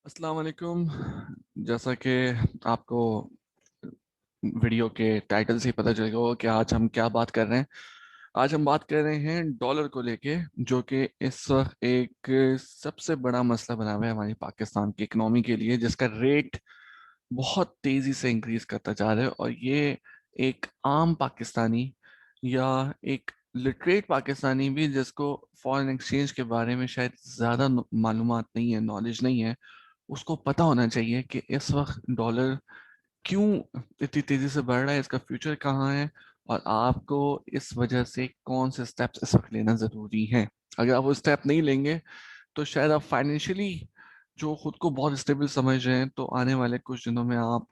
अस्सलाम वालेकुम। जैसा कि आपको वीडियो के टाइटल से ही पता चल गया होगा कि आज हम क्या बात कर रहे हैं। आज हम बात कर रहे हैं डॉलर को लेके, जो कि इस वक्त एक सबसे बड़ा मसला बना हुआ है हमारी पाकिस्तान की इकोनॉमी के लिए, जिसका रेट बहुत तेजी से इंक्रीज करता जा रहा है। और ये एक आम पाकिस्तानी या एक लिटरेट पाकिस्तानी भी, जिसको फॉरेन एक्सचेंज के बारे में शायद ज्यादा मालूमात नहीं है, नॉलेज नहीं है, उसको पता होना चाहिए कि इस वक्त डॉलर क्यों इतनी तेजी से बढ़ रहा है, इसका फ्यूचर कहाँ है, और आपको इस वजह से कौन से स्टेप्स इस वक्त लेना जरूरी है। अगर आप वो स्टेप नहीं लेंगे तो शायद आप फाइनेंशियली जो खुद को बहुत स्टेबल समझ रहे हैं, तो आने वाले कुछ दिनों में आप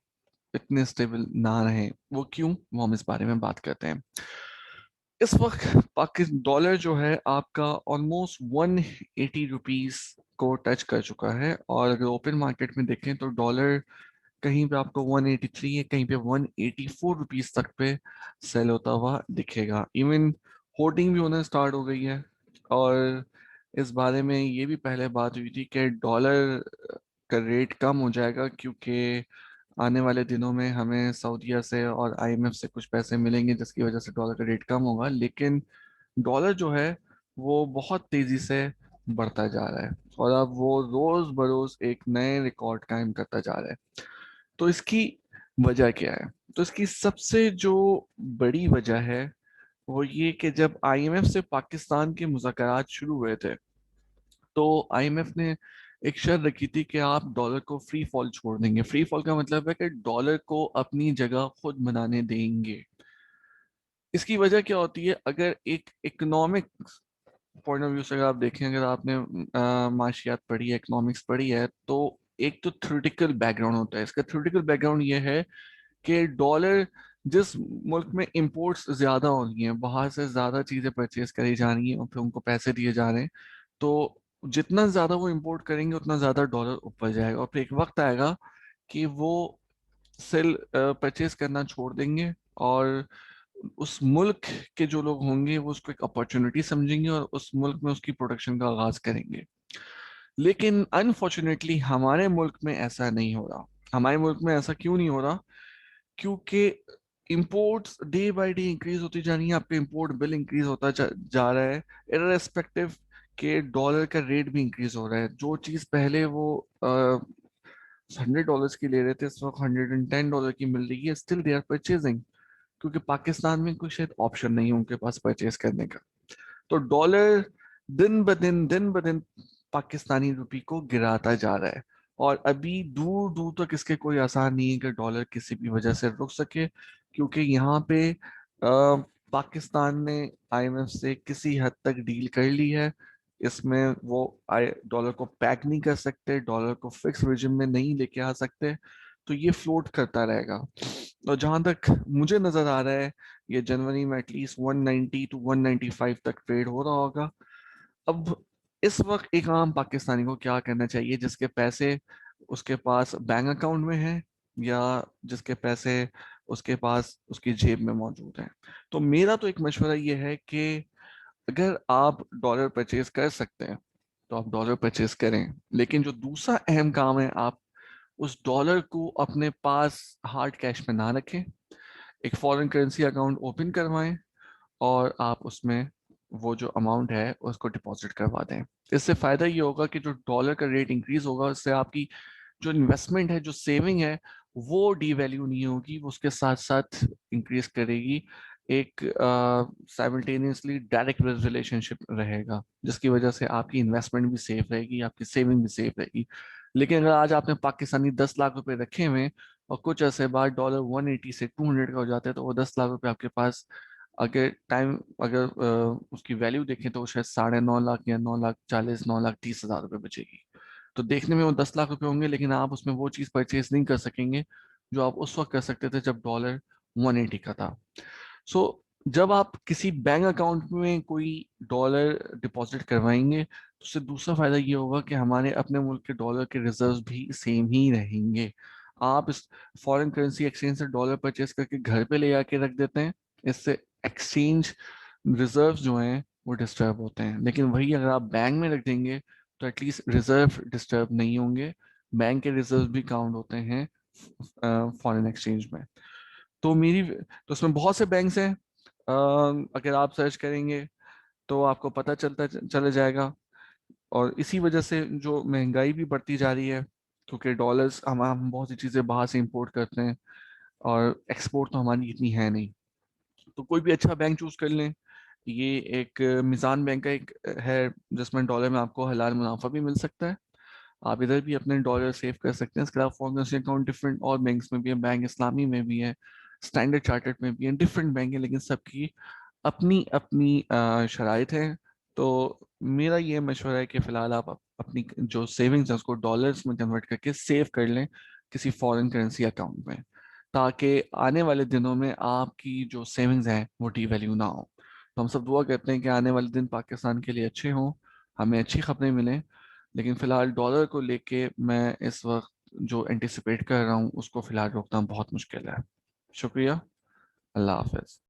इतने स्टेबल ना रहें। वो क्यों, वो हम इस बारे में बात करते हैं। इस वक्त पाकिस्तान डॉलर जो है आपका ऑलमोस्ट 180 रुपीज को टच कर चुका है। और अगर ओपन मार्केट में देखें तो डॉलर कहीं पे आपको 183 है, कहीं पे 184 रुपीज तक पे सेल होता हुआ दिखेगा। इवन होर्डिंग भी होना स्टार्ट हो गई है। और इस बारे में ये भी पहले बात हुई थी कि डॉलर का रेट कम हो जाएगा, क्योंकि आने वाले दिनों में हमें सऊदीया से और आईएमएफ से कुछ पैसे मिलेंगे, जिसकी वजह से डॉलर का रेट कम होगा। लेकिन डॉलर जो है वो बहुत तेजी से बढ़ता जा रहा है, और अब वो रोज बरोज एक नए रिकॉर्ड कायम करता जा रहा है। तो इसकी वजह क्या है? तो इसकी सबसे जो बड़ी वजह है वो ये कि जब आईएमएफ से पाकिस्तान के मुज़ाकरात शुरू हुए थे, तो आईएमएफ ने एक शर्त रखी थी कि आप डॉलर को फ्री फॉल छोड़ देंगे। फ्री फॉल का मतलब है कि डॉलर को अपनी जगह खुद बनाने देंगे। इसकी वजह क्या होती है? अगर एक इकोनॉमिक पॉइंट ऑफ व्यू से अगर आप देखें, अगर आपने माशियात पढ़ी है, इकोनॉमिक्स पढ़ी है, तो एक तो थ्योरेटिकल बैकग्राउंड होता है। इसका थ्योरेटिकल बैकग्राउंड ये है कि डॉलर जिस मुल्क में इंपोर्ट्स ज्यादा हो रही हैं, बाहर से ज्यादा चीजें परचेज करी जा रही हैं और फिर उनको पैसे दिए जा रहे हैं, तो जितना ज्यादा वो इंपोर्ट करेंगे उतना ज्यादा डॉलर ऊपर जाएगा। और फिर एक वक्त आएगा कि वो सेल परचेज करना छोड़ देंगे, और उस मुल्क के जो लोग होंगे वो उसको एक अपॉर्चुनिटी समझेंगे और उस मुल्क में उसकी प्रोडक्शन का आगाज करेंगे। लेकिन अनफॉर्चुनेटली हमारे मुल्क में ऐसा नहीं हो रहा। हमारे मुल्क में ऐसा क्यों नहीं हो रहा? क्योंकि imports day by day increase होती जा रही है। आपका इंपोर्ट बिल इंक्रीज होता जा रहा है, इररेस्पेक्टिव के डॉलर का रेट भी इंक्रीज हो रहा है। जो चीज पहले वो $100 की ले रहे थे, इस वक्त $110 की मिल रही है। स्टिल दे आर परचेजिंग, क्योंकि पाकिस्तान में कोई शायद ऑप्शन नहीं है उनके पास परचेज करने का। तो डॉलर दिन ब दिन पाकिस्तानी रुपी को गिराता जा रहा है। और अभी दूर दूर तक इसके कोई आसार नहीं है कि डॉलर किसी भी वजह से रुक सके, क्योंकि यहाँ पे पाकिस्तान ने आईएमएफ से किसी हद तक डील कर ली है। इसमें वो डॉलर को पैक नहीं कर सकते, डॉलर को फिक्स रिजिम में नहीं लेके आ सकते, तो ये फ्लोट करता रहेगा। और जहां तक मुझे नजर आ रहा है, ये जनवरी में एटलीस्ट 190 टू 195 तक ट्रेड हो रहा होगा। अब इस वक्त एक आम पाकिस्तानी को क्या करना चाहिए, जिसके पैसे उसके पास बैंक अकाउंट में हैं, या जिसके पैसे उसके पास उसकी जेब में मौजूद हैं? तो मेरा तो एक मशवरा ये है कि अगर आप डॉलर परचेज कर सकते हैं तो आप डॉलर परचेज करें। लेकिन जो दूसरा अहम काम है, आप उस डॉलर को अपने पास हार्ड कैश में ना रखें, एक फॉरेन करेंसी अकाउंट ओपन करवाएं, और आप उसमें वो जो अमाउंट है उसको डिपॉजिट करवा दें। इससे फायदा ये होगा कि जो डॉलर का रेट इंक्रीज होगा, उससे आपकी जो इन्वेस्टमेंट है, जो सेविंग है, वो डीवैल्यू नहीं होगी, वो उसके साथ साथ इंक्रीज करेगी। एक साइमल्टेनियसली डायरेक्ट रिलेशनशिप रहेगा, जिसकी वजह से आपकी इन्वेस्टमेंट भी सेफ रहेगी, आपकी सेविंग भी सेफ रहेगी। लेकिन अगर आज आपने पाकिस्तानी 10 लाख रुपए रखे हुए हैं, और कुछ अर्से बाद डॉलर 180 से 200 का हो जाता है, तो वो 10 लाख रुपए आपके पास, अगर उसकी वैल्यू देखें तो वो शायद 9.5 लाख या 9 लाख 40, 9 लाख 30 हजार रुपये बचेगी। तो देखने में वो 10 लाख रुपए होंगे, लेकिन आप उसमें वो चीज़ परचेज नहीं कर सकेंगे जो आप उस वक्त कर सकते थे जब डॉलर 180 का था। सो जब आप किसी बैंक अकाउंट में कोई डॉलर डिपॉजिट करवाएंगे, तो उससे दूसरा फायदा ये होगा कि हमारे अपने मुल्क के डॉलर के रिजर्व भी सेम ही रहेंगे। आप इस फॉरेन करेंसी एक्सचेंज से डॉलर परचेज करके घर पे ले आके रख देते हैं, इससे एक्सचेंज रिजर्व जो हैं वो डिस्टर्ब होते हैं। लेकिन वही अगर आप बैंक में रख देंगे तो एटलीस्ट रिजर्व डिस्टर्ब नहीं होंगे, बैंक के रिजर्व भी काउंट होते हैं फॉरेन एक्सचेंज में। तो तो उसमें बहुत से बैंक्स हैं। अगर आप सर्च करेंगे तो आपको पता चला जाएगा। और इसी वजह से जो महंगाई भी बढ़ती जा रही है, क्योंकि डॉलर्स हम बहुत सी चीज़ें बाहर से इंपोर्ट करते हैं और एक्सपोर्ट तो हमारी इतनी है नहीं। तो कोई भी अच्छा बैंक चूज कर लें। ये एक मिजान बैंक का एक है, जिसमें डॉलर में आपको हलाल मुनाफा भी मिल सकता है। आप इधर भी अपने डॉलर सेव कर सकते हैं। इसके अलावा फॉरेन करेंसी अकाउंट डिफरेंट और बैंक्स में भी है, बैंक इस्लामी में भी है, स्टैंडर्ड चार्टर्ड में भी है, डिफरेंट बैंक है, लेकिन सबकी अपनी अपनी शराइत है। तो मेरा ये मशवरा है कि फिलहाल आप अपनी जो सेविंग्स है उसको डॉलर्स में कन्वर्ट करके सेव कर लें किसी फॉरेन करेंसी अकाउंट में, ताकि आने वाले दिनों में आपकी जो सेविंग्स हैं वो डीवैल्यू ना हो। तो हम सब दुआ करते हैं कि आने वाले दिन पाकिस्तान के लिए अच्छे हों, हमें अच्छी खबरें मिलें। लेकिन फिलहाल डॉलर को लेके मैं इस वक्त जो एंटिसिपेट कर रहा हूँ उसको फिलहाल रोकना बहुत मुश्किल है। शुक्रिया। अल्लाह हाफिज।